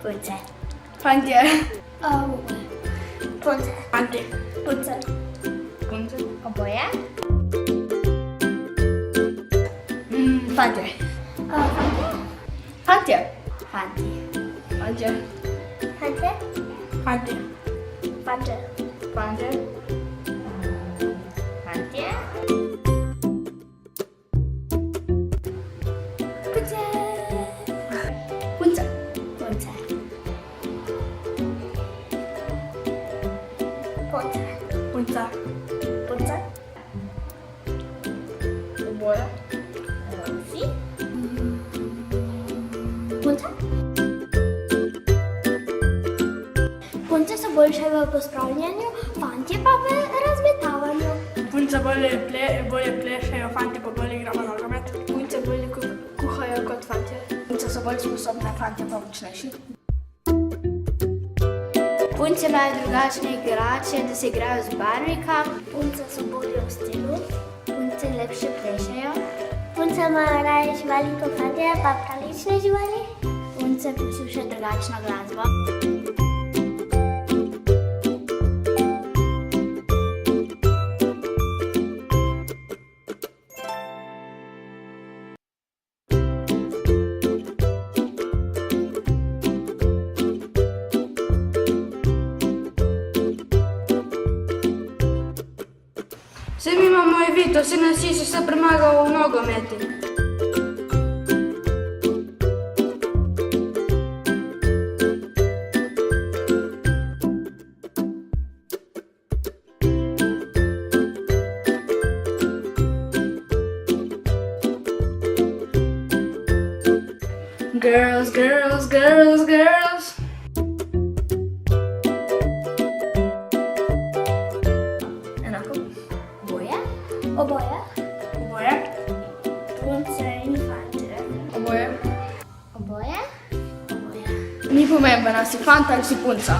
Punce. Fantje. Punce. Fantje. Punce. Punce. Oboje. Fantje. Fantje. Fantje. Fantje. Fantje. Fantje. Fantje. Fantje. Fantje. Punce. Punce. Punce. Punce. Punce. Oboje. Rosi. Punce. Punce so boljše v pospravljanju, fantje pa v razmetavanju. Punce bolje plešejo, fantje pa bolje igramo nogomet. Punce bolje kuhajo kot fantje. Punce so bolj sposobne, fantje pa močnejši. Punce imajo drugačne igrače, da se igrajo z barvikami. Punce so bolje v stilu. Punce lepše plešejo. Punce imajo raje živali kot fantje, pa pravične živali. Punce poslušajo drugačno glasbo. Saj mi imamo Evito, saj nas si se premagal v nogometi. Girls, girls, girls, girls. Enako. Oboje. Oboje. Oboje. Punce in fantje. Oboje. Oboje. Oboje. Ni pomembno, si fant ali si punca.